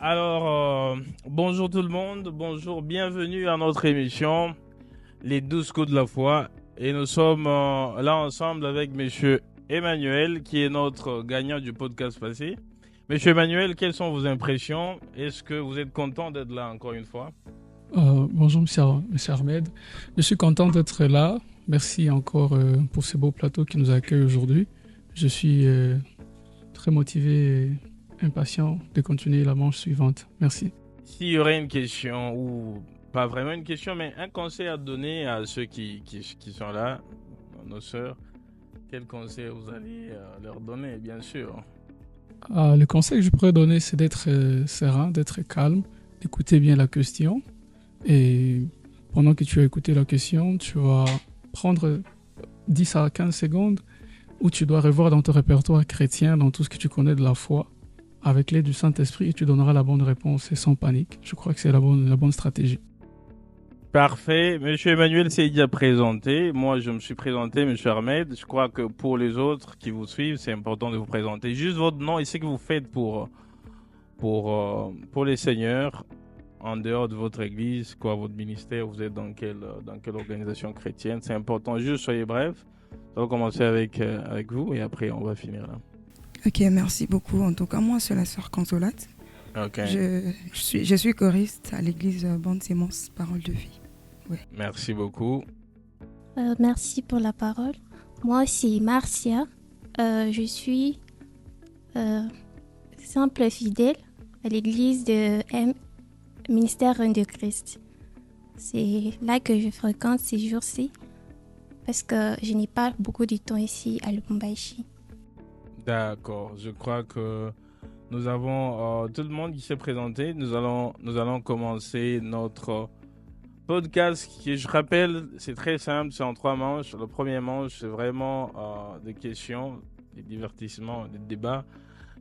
Bonjour tout le monde, bonjour, bienvenue à notre émission, Les 12 coups de la foi. Et nous sommes là ensemble avec Monsieur Emmanuel, qui est notre gagnant du podcast passé. Monsieur Emmanuel, quelles sont vos impressions? Est-ce que vous êtes content d'être là encore une fois? Bonjour, monsieur Ahmed. Je suis content d'être là. Merci encore pour ce beau plateau qui nous accueille aujourd'hui. Je suis très motivé et impatient de continuer la manche suivante. Merci. S'il y aurait une question, ou pas vraiment une question, mais un conseil à donner à ceux qui sont là, nos sœurs, quel conseil vous allez leur donner, bien sûr? Le conseil que je pourrais donner, c'est d'être serein, d'être calme, d'écouter bien la question. Et pendant que tu as écouté la question, tu vas prendre 10 à 15 secondes où tu dois revoir dans ton répertoire chrétien, dans tout ce que tu connais de la foi, avec l'aide du Saint-Esprit, et tu donneras la bonne réponse et sans panique. Je crois que c'est la bonne stratégie. Parfait. Monsieur Emmanuel s'est déjà présenté. Moi, je me suis présenté, Monsieur Ahmed. Je crois que pour les autres qui vous suivent, c'est important de vous présenter. Juste votre nom et ce que vous faites pour les seigneurs en dehors de votre église, quoi, votre ministère. Vous êtes dans quelle organisation chrétienne? C'est important. Juste soyez bref. On va commencer avec vous et après on va finir là. Ok, merci beaucoup. En tout cas, moi, c'est la sœur Consolate. Ok. Je suis choriste à l'église Bande Sémence, Parole de Vie. Ouais. Merci beaucoup. Merci pour la parole. Moi, c'est Marcia. Je suis simple fidèle à l'église de Ministère de Christ. C'est là que je fréquente ces jours-ci parce que je n'ai pas beaucoup de temps ici à Lubumbashi. D'accord. Je crois que nous avons tout le monde qui s'est présenté. Nous allons commencer notre podcast qui, je rappelle, c'est très simple, c'est en 3 manches. Le premier manche, c'est vraiment des questions, des divertissements, des débats.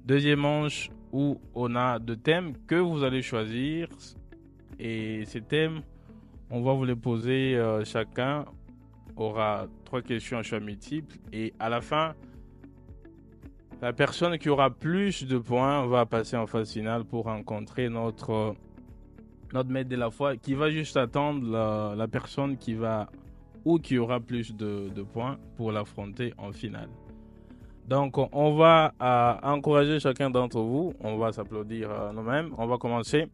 Deuxième manche où on a 2 thèmes que vous allez choisir. Et ces thèmes, on va vous les poser, chacun aura 3 questions à choix multiples. Et à la fin, la personne qui aura plus de points va passer en phase finale pour rencontrer notre maître de la foi qui va juste attendre la personne qui aura plus de points pour l'affronter en finale. Donc, on va encourager chacun d'entre vous. On va s'applaudir nous-mêmes. On va commencer.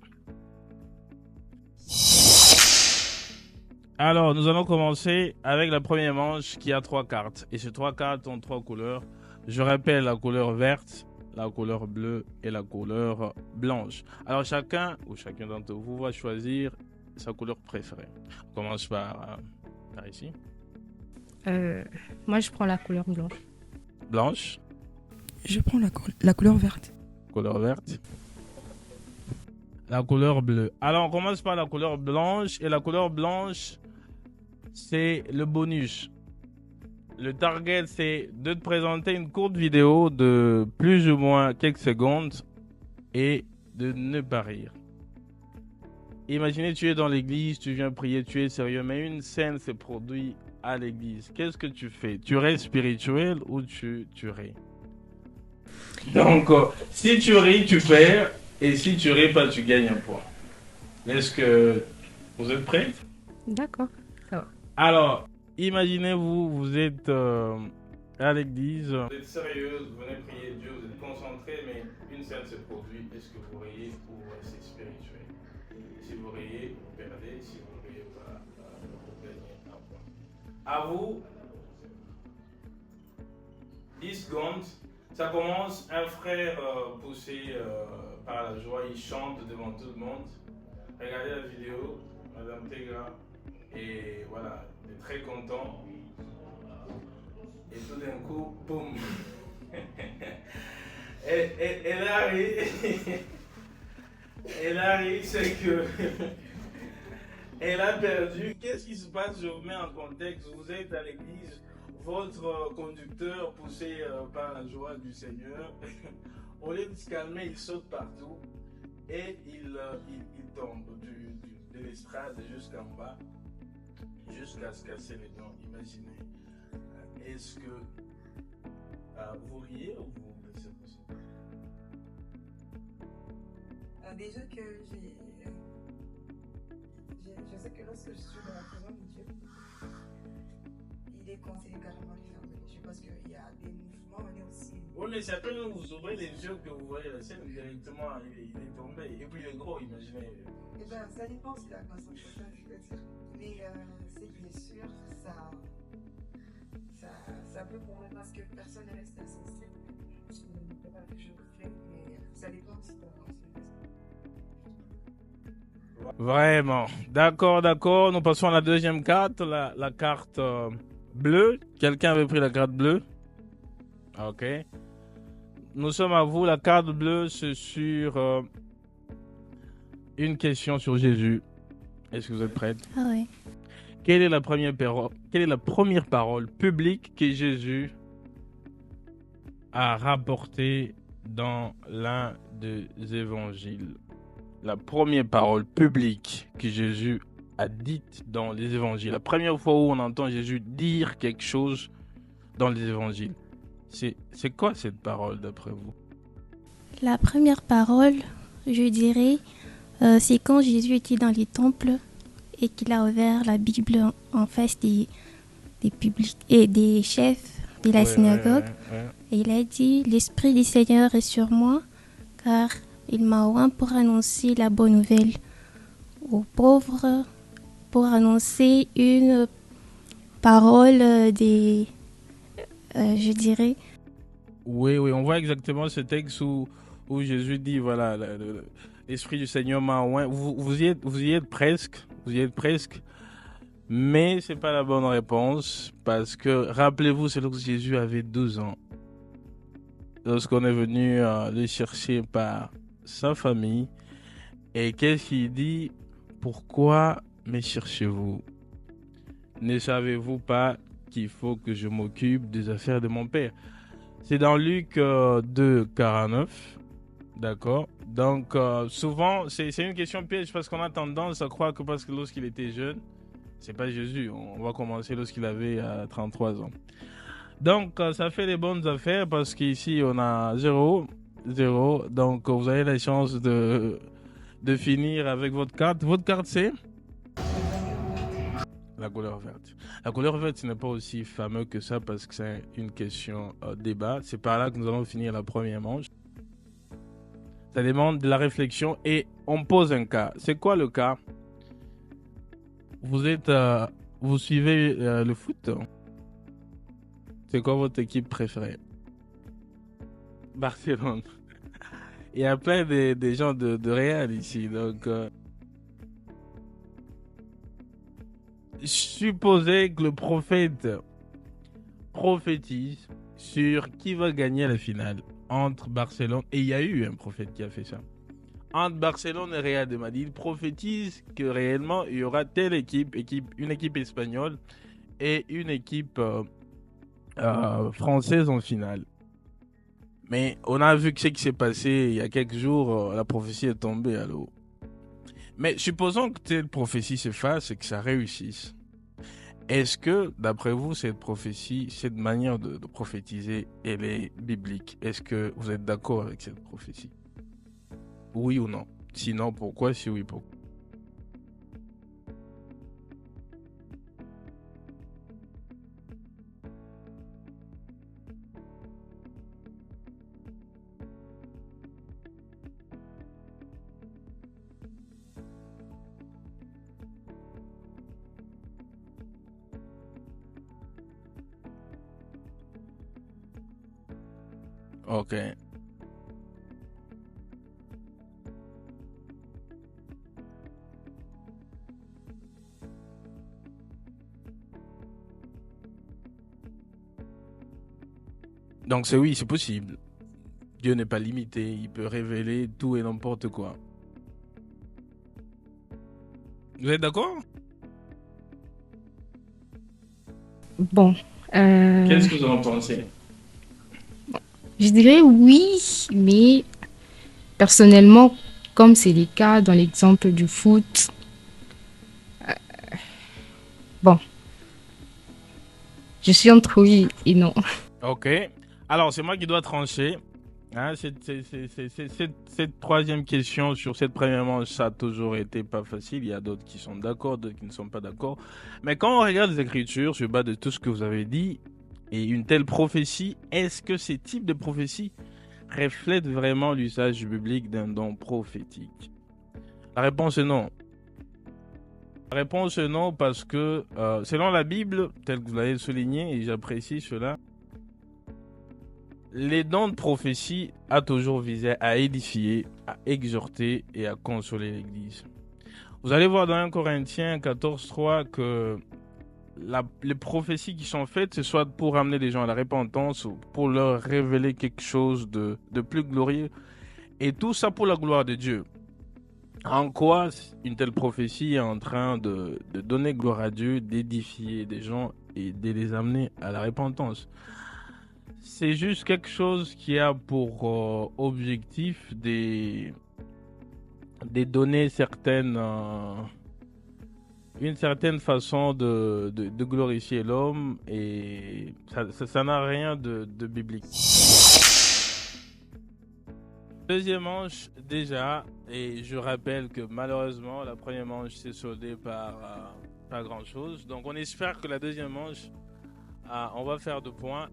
Alors, nous allons commencer avec la première manche qui a 3 cartes. Et ces 3 cartes ont 3 couleurs. Je rappelle la couleur verte, la couleur bleue et la couleur blanche. Alors, chacun d'entre vous va choisir sa couleur préférée. On commence par ici. Moi, je prends la couleur blanche. Blanche. Je prends la couleur verte. Couleur verte. La couleur bleue. Alors, on commence par la couleur blanche. Et la couleur blanche, c'est le bonus. Le target, c'est de te présenter une courte vidéo de plus ou moins quelques secondes et de ne pas rire. Imaginez, tu es dans l'église, tu viens prier, tu es sérieux, mais une scène se produit à l'église. Qu'est-ce que tu fais? Tu restes spirituel ou tu ris? Donc, si tu ris, tu perds. Et si tu ris pas, tu gagnes un point. Est-ce que vous êtes prêts? D'accord, ça va. Alors, imaginez-vous, vous êtes à l'église. Vous êtes sérieuse, vous venez prier Dieu, vous êtes concentré, mais une scène se produit. Est-ce que vous riez ou vous restez spirituel? Si vous riez, vous perdez. Si vous ne riez pas, vous gagnez un point. À vous, 10 secondes. Ça commence, un frère poussé par la joie, il chante devant tout le monde. Regardez la vidéo, Madame Tegra, et voilà, il est très content. Et tout d'un coup, boum. Elle arrive, elle arrive, c'est que elle a perdu. Qu'est-ce qui se passe? Je vous mets en contexte. Vous êtes à l'église, votre conducteur poussé par la joie du Seigneur, au lieu de se calmer, il saute partout et il tombe de l'estrade jusqu'en bas, jusqu'à se casser les dents. Imaginez. Est-ce que vous riez ou vous laissez passer? Déjà que je sais que lorsque je suis dans la présence de Dieu, il est conseillé carrément de fermer les yeux parce qu'il y a des mouvements, mais aussi. Oui, mais c'est à peine vous ouvrez les yeux que vous voyez la scène, directement il est tombé. Et puis il est gros, imaginez. Eh bien, ça dépend aussi de la concentration, je veux dire. Mais ce qui est sûr, ça peut pour moi parce que personne ne reste insensible. Je ne peux pas toujours faire, mais ça dépend aussi de la concentration. Vraiment. D'accord. Nous passons à la deuxième carte, la carte bleue. Quelqu'un avait pris la carte bleue? Ok. Nous sommes à vous. La carte bleue, c'est sur une question sur Jésus. Est-ce que vous êtes prête? Ah ouais. Quelle est la première parole publique que Jésus a rapportée dans l'un des évangiles? La première parole publique que Jésus a dite dans les évangiles. La première fois où on entend Jésus dire quelque chose dans les évangiles. C'est quoi cette parole d'après vous? La première parole, je dirais, c'est quand Jésus était dans les temples et qu'il a ouvert la Bible en face des publics et des chefs de la synagogue. Ouais. Et il a dit, l'Esprit du Seigneur est sur moi, car il m'a oint pour annoncer la bonne nouvelle aux pauvres, pour annoncer une parole je dirais. Oui, on voit exactement ce texte où Jésus dit, voilà, l'Esprit du Seigneur m'a oint. Vous y êtes presque, mais c'est pas la bonne réponse, parce que, rappelez-vous, c'est lorsque Jésus avait 12 ans. Lorsqu'on est venu le chercher par sa famille, et qu'est-ce qu'il dit? Pourquoi me cherchez-vous? Ne savez-vous pas qu'il faut que je m'occupe des affaires de mon père? C'est dans Luc 2, 49. D'accord. Donc, souvent, c'est une question piège parce qu'on a tendance à croire que parce que lorsqu'il était jeune, c'est pas Jésus. On va commencer lorsqu'il avait 33 ans. Donc, ça fait les bonnes affaires parce qu'ici, on a 0. Donc, vous avez la chance de finir avec votre carte. Votre carte, c'est la couleur verte. La couleur verte, ce n'est pas aussi fameux que ça parce que c'est une question débat. C'est par là que nous allons finir la première manche. Ça demande de la réflexion et on pose un cas. C'est quoi le cas? Vous suivez le foot? C'est quoi votre équipe préférée? Barcelone. Il y a plein de gens de Real ici. Donc, supposez que le prophète prophétise sur qui va gagner la finale entre Barcelone, et il y a eu un prophète qui a fait ça, entre Barcelone et Real de Madrid. Il prophétise que réellement il y aura telle équipe, une équipe espagnole et une équipe française en finale. Mais on a vu que ce qui s'est passé il y a quelques jours, la prophétie est tombée à l'eau. Mais supposons que telle prophétie se fasse et que ça réussisse. Est-ce que, d'après vous, cette prophétie, cette manière de prophétiser, elle est biblique? Est-ce que vous êtes d'accord avec cette prophétie? Oui ou non? Sinon, pourquoi? Si oui, pourquoi? Ok. Donc c'est oui, c'est possible. Dieu n'est pas limité, il peut révéler tout et n'importe quoi. Vous êtes d'accord? Bon. Qu'est-ce que vous en pensez? Je dirais oui, mais personnellement, comme c'est le cas dans l'exemple du foot, bon, je suis entre oui et non. Ok. Alors c'est moi qui dois trancher. Hein, cette troisième question sur cette première manche, ça a toujours été pas facile. Il y a d'autres qui sont d'accord, d'autres qui ne sont pas d'accord. Mais quand on regarde les Écritures, sur base de tout ce que vous avez dit, et une telle prophétie, est-ce que ces types de prophéties reflètent vraiment l'usage biblique d'un don prophétique? La réponse est non. La réponse est non parce que, selon la Bible, tel que vous l'avez souligné, et j'apprécie cela, les dons de prophétie a toujours visé à édifier, à exhorter et à consoler l'Église. Vous allez voir dans 1 Corinthiens 14:3 que les prophéties qui sont faites, c'est soit pour amener les gens à la repentance ou pour leur révéler quelque chose de plus glorieux. Et tout ça pour la gloire de Dieu. En quoi une telle prophétie est en train de donner gloire à Dieu, d'édifier des gens et de les amener à la repentance? C'est juste quelque chose qui a pour objectif de donner une certaine façon de glorifier l'homme, et ça n'a rien de biblique. Deuxième manche déjà, et je rappelle que malheureusement la première manche s'est soldée par pas grand chose. Donc on espère que la deuxième manche, on va faire 2 points.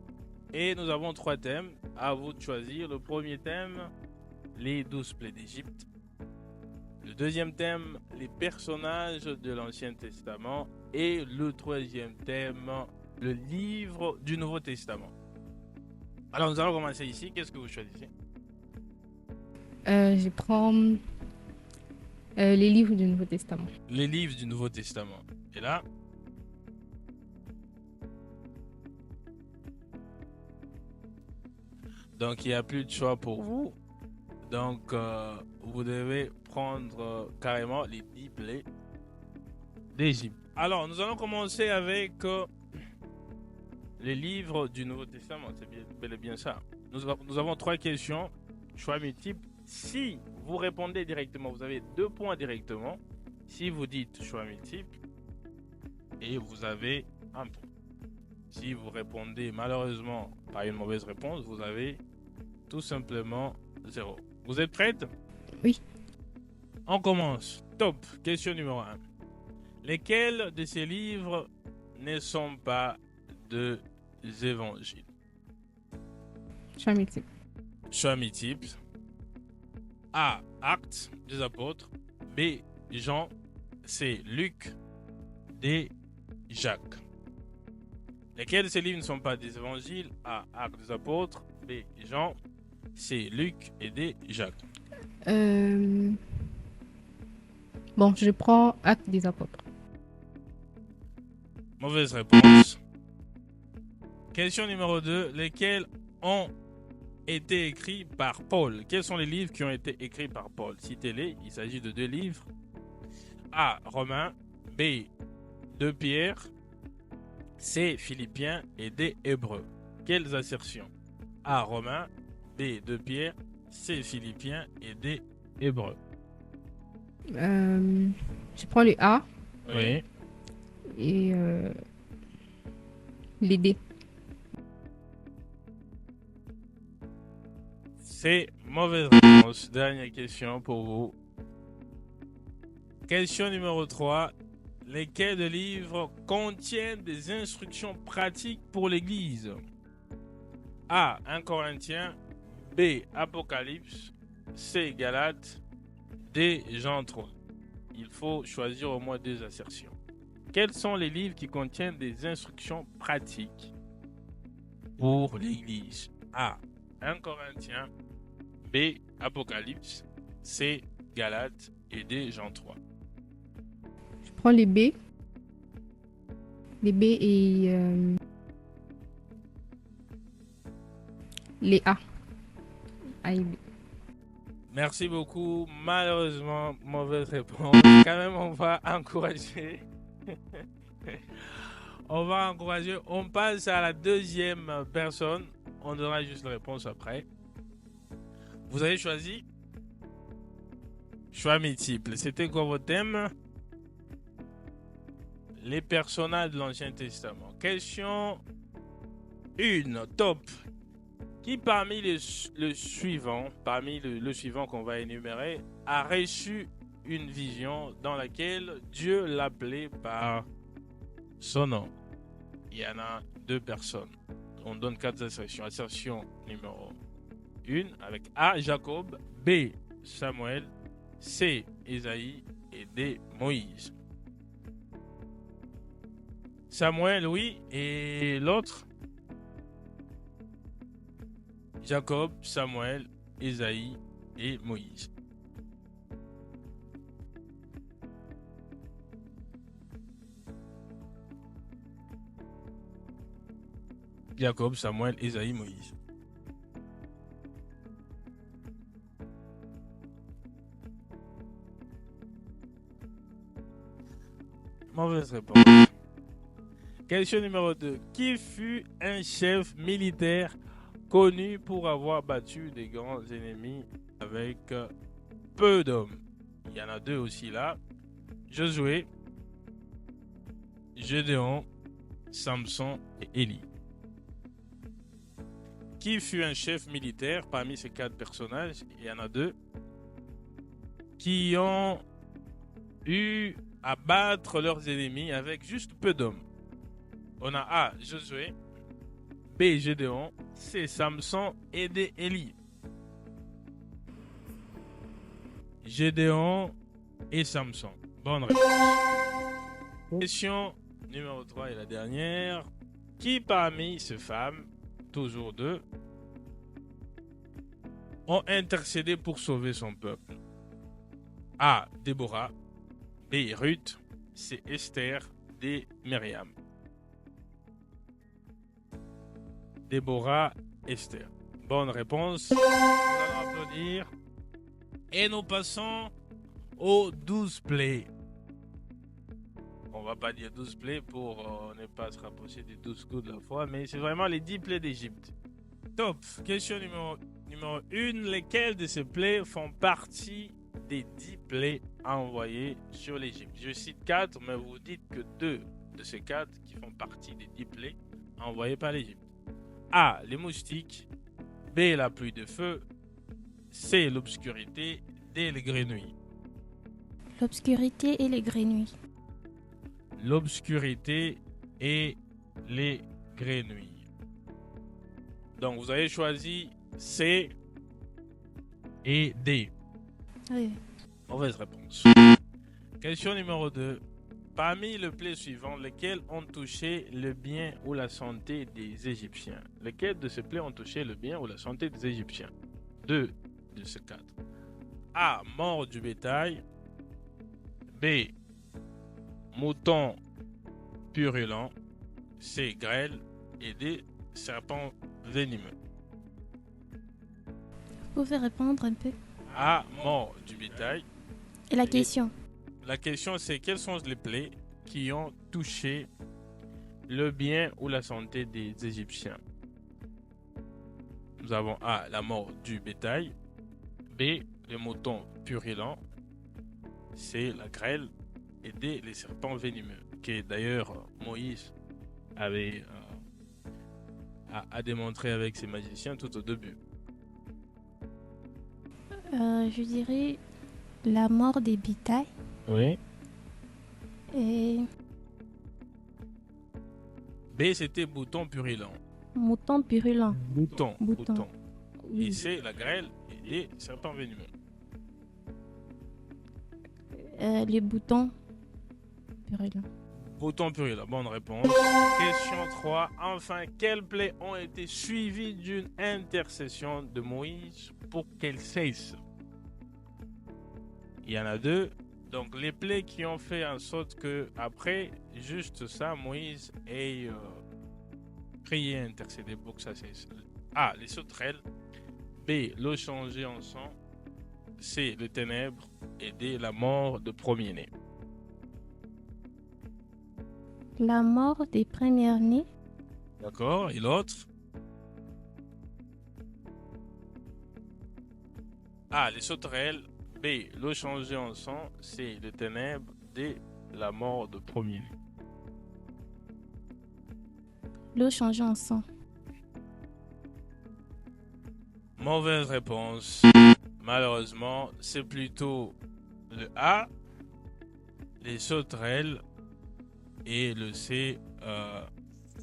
Et nous avons 3 thèmes, à vous de choisir. Le premier thème, les 12 plaies d'Égypte. Le deuxième thème, les personnages de l'Ancien Testament. Et le troisième thème, le livre du Nouveau Testament. Alors nous allons commencer ici. Qu'est-ce que vous choisissez? Je prends les livres du Nouveau Testament. Les livres du Nouveau Testament. Et là? Donc, il n'y a plus de choix pour vous. Donc, vous devez prendre carrément les 10 plaies d'Égypte. Alors, nous allons commencer avec les livres du Nouveau Testament. C'est bel et bien ça. Nous avons 3 questions, choix multiples. Si vous répondez directement, vous avez 2 points directement. Si vous dites choix multiple, et vous avez 1 point. Si vous répondez malheureusement par une mauvaise réponse, vous avez tout simplement 0. Vous êtes prête? Oui. On commence. Top. Question numéro 1. Lesquels de ces livres ne sont pas des évangiles? Choix multiple. Choix multiple. A. Actes des apôtres. B. Jean. C. Luc. D. Jacques. Lesquels de ces livres ne sont pas des évangiles? A. Actes des apôtres. B. Jean. C. Luc. Et D. Jacques. Bon, je prends Actes des apôtres. Mauvaise réponse. Question numéro 2. Lesquels ont été écrits par Paul? Quels sont les livres qui ont été écrits par Paul? Citez-les. Il s'agit de 2 livres. A. Romains. B. 2 Pierre. C. Philippiens. Et D. Hébreux. Quelles assertions? A. Romains. B. 2 Pierre. C. Philippiens. Et D. Hébreux. Je prends le A Oui. et les D. C'est mauvaise réponse. Dernière question pour vous. Question numéro 3. Lesquels de livres contiennent des instructions pratiques pour l'Église? A. 1 Corinthiens. B. Apocalypse. C. Galates. D. Jean 3. Il faut choisir au moins 2 assertions. Quels sont les livres qui contiennent des instructions pratiques pour l'Église? A. 1 Corinthiens. B. Apocalypse. C. Galates. Et D. Jean 3. Je prends les B. Les B et les A. A et B. Merci beaucoup. Malheureusement, mauvaise réponse. Quand même, on va encourager. On passe à la deuxième personne. On donnera juste la réponse après. Vous avez choisi choix multiple. C'était quoi votre thème? Les personnages de l'Ancien Testament. Question 1. Top. Qui parmi le suivant qu'on va énumérer, a reçu une vision dans laquelle Dieu l'appelait par son nom? Il y en a 2 personnes. On donne 4 assertions. Assertion numéro 1 avec A, Jacob, B, Samuel, C, Isaïe et D, Moïse. Samuel, oui, et l'autre? Jacob, Samuel, Isaïe et Moïse. Jacob, Samuel, Isaïe, Moïse. Mauvaise réponse. Question numéro 2. Qui fut un chef militaire connu pour avoir battu des grands ennemis avec peu d'hommes? Il y en a 2 aussi là. Josué, Gédéon, Samson et Élie. Qui fut un chef militaire parmi ces 4 personnages? Il y en a 2 qui ont eu à battre leurs ennemis avec juste peu d'hommes. On a A, Josué, B, Gédéon, C, Samson et D, Élie. Gédéon et Samson. Bonne réponse. Question numéro 3 et la dernière. Qui parmi ces femmes, toujours 2, ont intercédé pour sauver son peuple? A, Déborah, B, Ruth, C, Esther, D, Myriam. Déborah, Esther. Bonne réponse. Nous allons applaudir. Et nous passons aux 12 plaies. On va pas dire 12 plaies pour ne pas se rapprocher des 12 coups de la foi, mais c'est vraiment les 10 plaies d'Égypte. Top. Question numéro 1. Lesquelles de ces plaies font partie des 10 plaies envoyées sur l'Égypte? Je cite 4, mais vous dites que 2 de ces 4 qui font partie des 10 plaies envoyées par l'Égypte. A, les moustiques. B, la pluie de feu. C, l'obscurité. D, les grenouilles. L'obscurité et les grenouilles. L'obscurité et les grenouilles. Donc, vous avez choisi C et D. Oui. Mauvaise réponse. Question numéro 2. Parmi les plaies suivantes, lesquelles ont touché le bien ou la santé des Égyptiens? Lesquelles de ces plaies ont touché le bien ou la santé des Égyptiens? 2 de ces 4. A, mort du bétail. B, mouton purulent. C, grêle. Et D, serpent venimeux. Vous pouvez répondre un peu? A, mort du bétail. Et la question? La question, c'est quelles sont les plaies qui ont touché le bien ou la santé des Égyptiens? Nous avons A, la mort du bétail. B, les moutons purulents. C, la grêle. Et D, les serpents venimeux. Que d'ailleurs Moïse avait à démontrer avec ses magiciens tout au début. Je dirais la mort des bétails Oui. et B, c'était bouton purulent. mouton purulent. Bouton. Bouton. Et Oui. C, la grêle. Et D, serpent venimeux. Les boutons purulents. Bouton purulent, bonne réponse. Question 3. Enfin, quelles plaies ont été suivies d'une intercession de Moïse pour qu'elles cessent? Il y en a 2. Donc, les plaies qui ont fait en sorte que, après, juste ça, Moïse ait prié, intercédé pour que ça cesse. A, les sauterelles. B, l'eau changée en sang. C, les ténèbres. Et D, la mort de premier-né. La mort des premiers-nés. D'accord. Et l'autre? A, les sauterelles. B, l'eau changée en sang. C, les ténèbres. D, la mort de premier-né. L'eau changée en sang. Mauvaise réponse. Malheureusement, c'est plutôt le A, les sauterelles, et le C,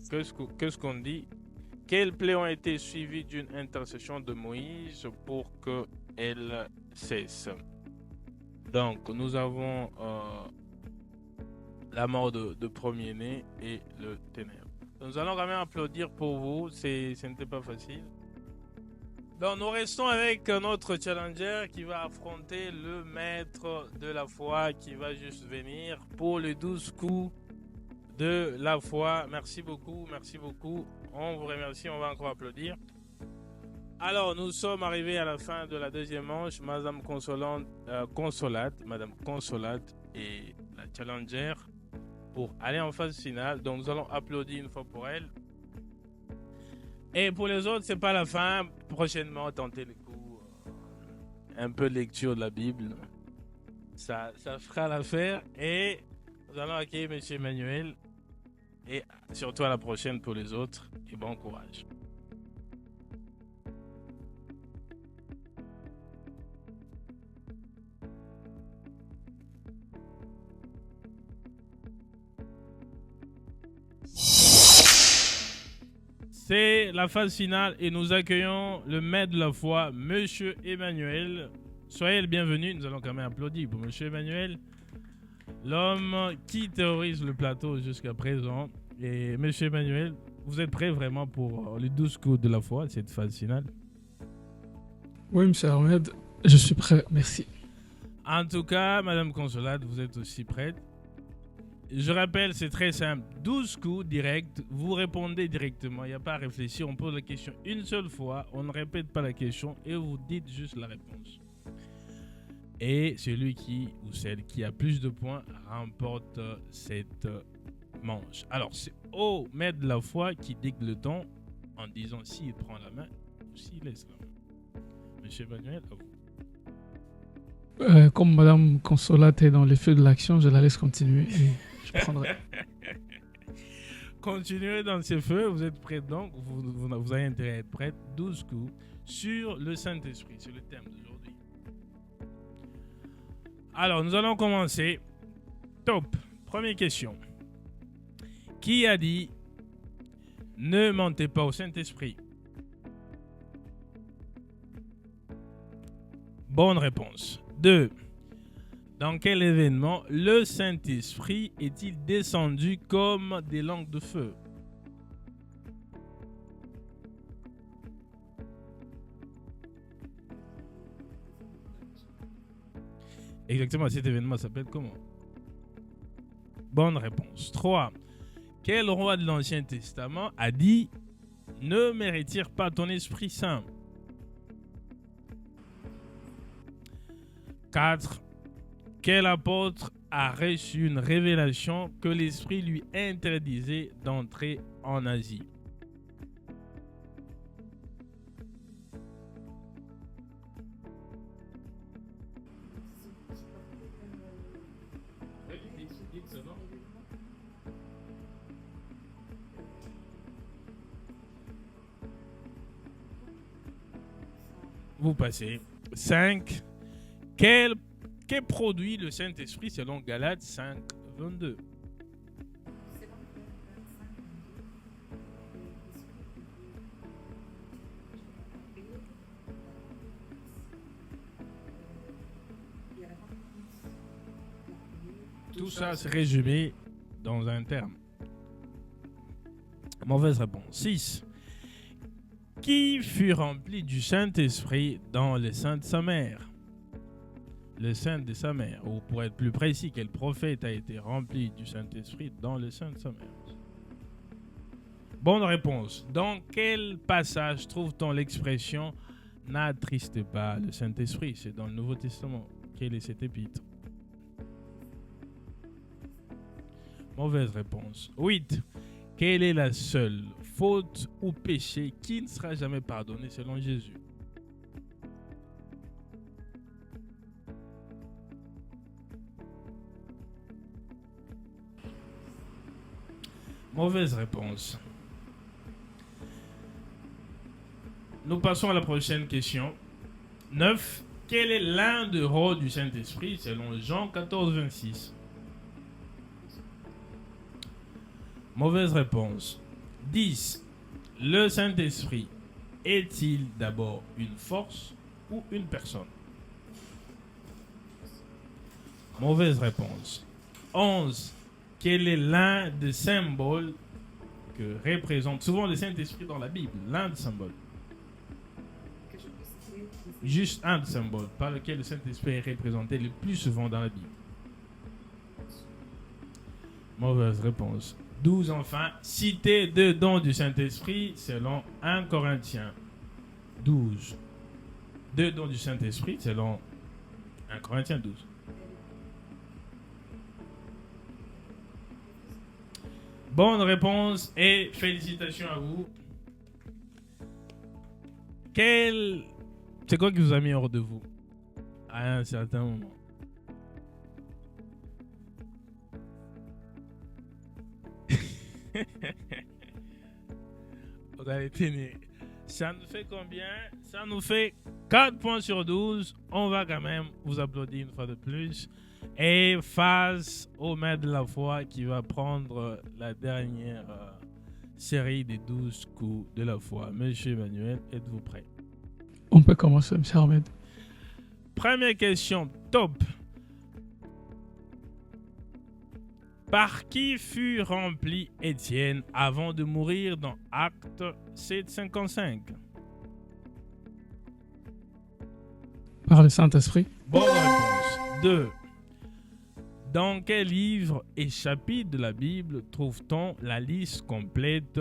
qu'est-ce qu'on dit? Quels plaies ont été suivis d'une intercession de Moïse pour qu'elle cesse? Donc, nous avons la mort de premier-né et le ténèbre. Nous allons quand même applaudir pour vous, ce n'était pas facile. Donc, nous restons avec notre challenger qui va affronter le maître de la foi qui va juste venir pour les 12 coups de la foi. Merci beaucoup, merci beaucoup. On vous remercie, on va encore applaudir. Alors, nous sommes arrivés à la fin de la deuxième manche. Madame Madame Consolate et la challenger pour aller en phase finale. Donc, nous allons applaudir une fois pour elle. Et pour les autres, c'est pas la fin. Prochainement, tentez le coup. Un peu de lecture de la Bible. Ça fera l'affaire. Et nous allons accueillir M. Emmanuel. Et surtout à la prochaine pour les autres. Et bon courage. C'est la phase finale et nous accueillons le maître de la foi, Monsieur Emmanuel. Soyez le bienvenu. Nous allons quand même applaudir pour Monsieur Emmanuel, l'homme qui terrorise le plateau jusqu'à présent. Et Monsieur Emmanuel, vous êtes prêt vraiment pour les 12 coups de la foi, cette phase finale? Oui, Monsieur Ahmed, je suis prêt. Merci. En tout cas, Madame Consolate, vous êtes aussi prête. Je rappelle, c'est très simple. 12 coups directs, vous répondez directement. Il n'y a pas à réfléchir. On pose la question une seule fois. On ne répète pas la question et vous dites juste la réponse. Et celui qui ou celle qui a plus de points remporte cette manche. Alors, c'est au maître de la foi qui dicte le temps en disant s'il prend la main ou s'il laisse la main. Monsieur Emmanuel, à vous. Comme Madame Consolate est dans les feux de l'action, je la laisse continuer et je prendrai. Continuez dans ces feux, vous êtes prêts donc, vous avez intérêt à être prêts. 12 coups sur le Saint-Esprit, c'est le thème d'aujourd'hui. Alors, nous allons commencer. Top. Première question. Qui a dit ne mentez pas au Saint-Esprit? Bonne réponse. 2. Dans quel événement le Saint-Esprit est-il descendu comme des langues de feu? Exactement, cet événement s'appelle comment? Bonne réponse. 3. Quel roi de l'Ancien Testament a dit ne me retire pas ton Esprit Saint? 4. Quel apôtre a reçu une révélation que l'Esprit lui interdisait d'entrer en Asie? Vous passez. 5. Quel produit le Saint-Esprit selon Galates 5, 22? Tout ça se résumé dans un terme. Mauvaise réponse. 6. Qui fut rempli du Saint-Esprit dans le sein de sa mère? Le sein de sa mère, ou pour être plus précis, quel prophète a été rempli du Saint-Esprit dans le sein de sa mère? Bonne réponse. Dans quel passage trouve-t-on l'expression « n'attristez pas le Saint-Esprit » ? C'est dans le Nouveau Testament. Quel est cet épître? Mauvaise réponse. 8. Quelle est la seule faute ou péché qui ne sera jamais pardonné selon Jésus? Mauvaise réponse. Nous passons à la prochaine question. 9. Quel est l'un des rôles du Saint-Esprit selon Jean 14, 26? Mauvaise réponse. 10. Le Saint-Esprit est-il d'abord une force ou une personne? Mauvaise réponse. 11. Quel est l'un des symboles que représente souvent le Saint-Esprit dans la Bible? L'un des symboles. Juste un des symboles par lequel le Saint-Esprit est représenté le plus souvent dans la Bible. Mauvaise réponse. 12 enfin. Citez 2 dons du Saint-Esprit selon 1 Corinthiens 12. 2 dons du Saint-Esprit selon 1 Corinthiens 12. Bonne réponse et félicitations à vous. C'est quoi qui vous a mis hors de vous à un certain moment? Vous allez tenir. Ça nous fait combien? Ça nous fait 4 points sur 12. On va quand même vous applaudir une fois de plus. Et face au maître de la foi qui va prendre la dernière série des 12 coups de la foi. Monsieur Emmanuel, êtes-vous prêt? On peut commencer, M. Ahmed. Première question, top. Par qui fut rempli Étienne avant de mourir dans Actes 7,55? Par le Saint-Esprit. Bonne réponse. 2. Dans quel livre et chapitre de la Bible trouve-t-on la liste complète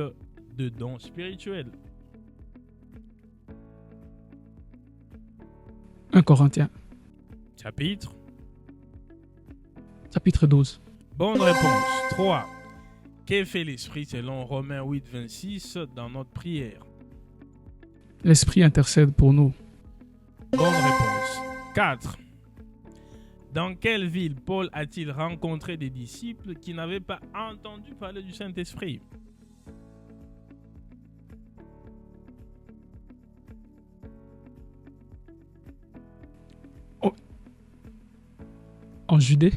de dons spirituels? 1 Corinthiens. Chapitre. Chapitre 12. Bonne réponse. 3. Qu'est fait l'Esprit selon Romains 8, 26 dans notre prière? L'Esprit intercède pour nous. Bonne réponse. 4. Dans quelle ville Paul a-t-il rencontré des disciples qui n'avaient pas entendu parler du Saint-Esprit? En Judée.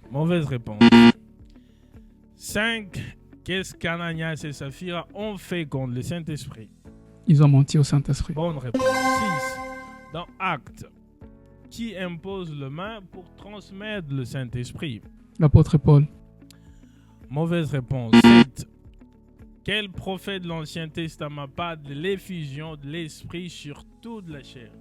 Mauvaise réponse. 5. Qu'est-ce qu'Ananias et Saphira ont fait contre le Saint-Esprit? Ils ont menti au Saint-Esprit. Bonne réponse. 6. Dans Actes, qui impose le main pour transmettre le Saint-Esprit? L'apôtre Paul. Mauvaise réponse. 7. Quel prophète de l'Ancien Testament parle de l'effusion de l'Esprit sur toute la chair?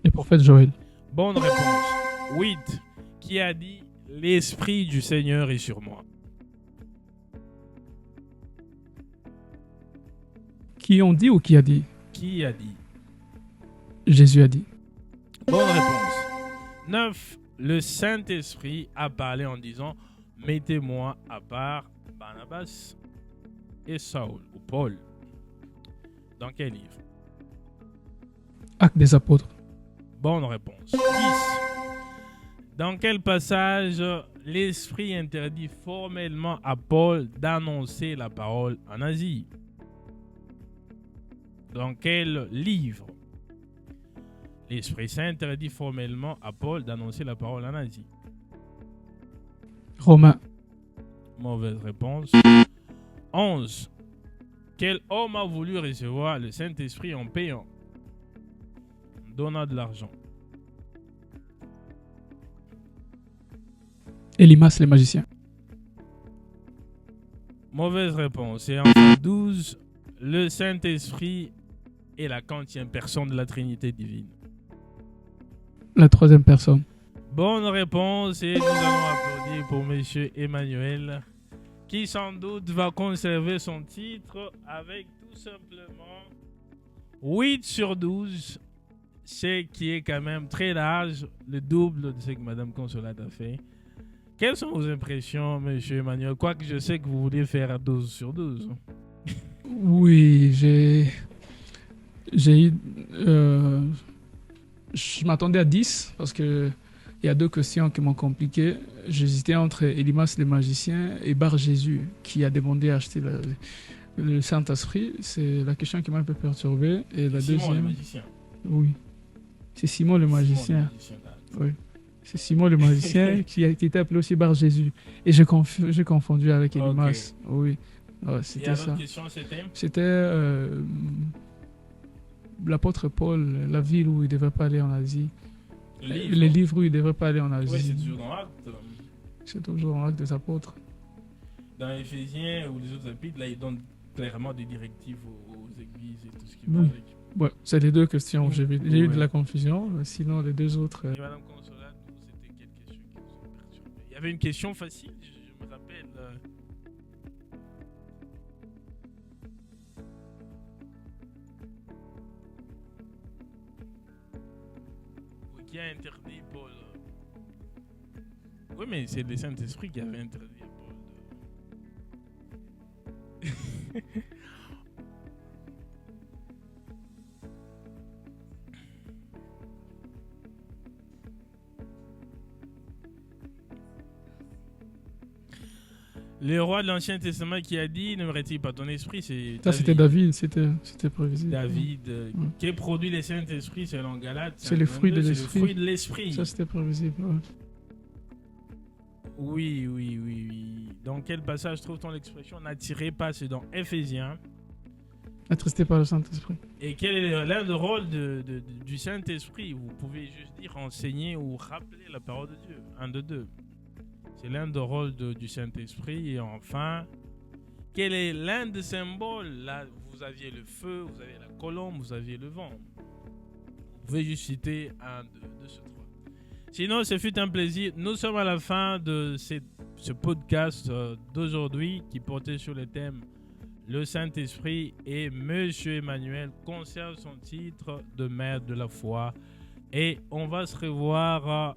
Le prophète Joël. Bonne réponse. 8. Qui a dit l'Esprit du Seigneur est sur moi? Qui ont dit ou qui a dit? Qui a dit? Jésus a dit. Bonne réponse. 9. Le Saint-Esprit a parlé en disant mettez-moi à part Barnabas et Saul ou Paul. Dans quel livre? Actes des apôtres. Bonne réponse. 10. Dans quel passage l'Esprit interdit formellement à Paul d'annoncer la parole en Asie? Dans quel livre l'Esprit Saint interdit formellement à Paul d'annoncer la parole en Asie? Romains. Mauvaise réponse. 11. Quel homme a voulu recevoir le Saint-Esprit en payant? Donnant de l'argent. Élimas les magiciens. Mauvaise réponse. Et enfin 12. Le Saint-Esprit est la quantième personne de la Trinité divine? La troisième personne. Bonne réponse et nous allons applaudir pour Monsieur Emmanuel qui sans doute va conserver son titre avec tout simplement 8 sur 12, ce qui est quand même très large, le double de ce que Madame Consolate a fait. Quelles sont vos impressions, Monsieur Emmanuel? Quoique je sais que vous voulez faire à 12 sur 12. Oui, j'ai eu... je m'attendais à 10 parce que Il y a deux questions qui m'ont compliqué. J'hésitais entre Elimas le magicien et Bar Jésus, qui a demandé à acheter le Saint-Esprit. C'est la question qui m'a un peu perturbé. Et la Simon, deuxième. le magicien. Oui. C'est Simon le magicien. Oui. C'est Simon le magicien qui était appelé aussi Bar Jésus. Et j'ai confondu avec Elimas. Oui. Ouais, Et c'était la ça. autre question, c'était C'était l'apôtre Paul, la ville où il ne devrait pas aller en Asie. Les livres où il ne devrait pas aller en Asie. Oui, c'est toujours dans Actes. C'est toujours en acte des apôtres. Dans Éphésiens ou les autres chapitres, là, ils donnent clairement des directives aux églises et tout ce qui va Oui. avec. Ouais, c'est les deux questions. J'ai eu de Ouais. la confusion. Sinon, les deux autres. Et Madame Consolade, c'était quelle question qui vous a perturbé? Il y avait une question facile, je me rappelle. Qui a interdit Paul? Oui, mais c'est le Saint-Esprit qui avait interdit à Paul. Le roi de l'Ancien Testament qui a dit, n'aimerait-il pas ton esprit? Ça, c'était David. C'était prévisible. David, qui produit le Saint-Esprit selon Galates. C'est le fruit de 5:22, l'esprit. C'est le fruit de l'esprit. Ça, c'était prévisible. Ouais. Oui. Dans quel passage trouve-t-on l'expression n'attirez pas? C'est dans Éphésiens. Attristé par le Saint-Esprit. Et quel est l'un des rôles du Saint-Esprit? Vous pouvez juste dire enseigner ou rappeler la parole de Dieu. Un de deux. C'est l'un des rôles du Saint-Esprit. Et enfin, quel est l'un des symboles? Là, vous aviez le feu, vous avez la colombe, vous aviez le vent. Vous pouvez juste citer un de ces trois. Sinon, ce fut un plaisir. Nous sommes à la fin de ce podcast d'aujourd'hui qui portait sur le thème le Saint-Esprit, et Monsieur Emmanuel conserve son titre de maître de la foi. Et on va se revoir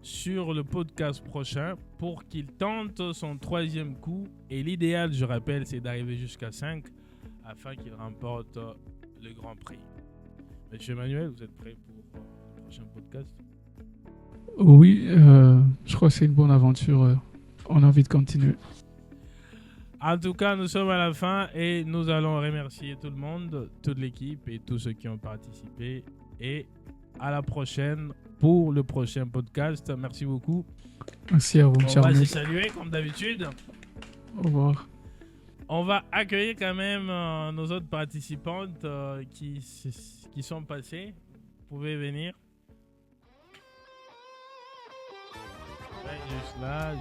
sur le podcast prochain pour qu'il tente son troisième coup. Et l'idéal, je rappelle, c'est d'arriver jusqu'à 5 afin qu'il remporte le Grand Prix. Monsieur Emmanuel, vous êtes prêt pour le prochain podcast? Oui, je crois que c'est une bonne aventure. On a envie de continuer. En tout cas, nous sommes à la fin et nous allons remercier tout le monde, toute l'équipe et tous ceux qui ont participé. Et à la prochaine pour le prochain podcast. Merci beaucoup. Merci à vous, On cher va se ami. saluer comme d'habitude. Au revoir. On va accueillir quand même nos autres participantes qui sont passées. Vous pouvez venir. Ouais, juste là.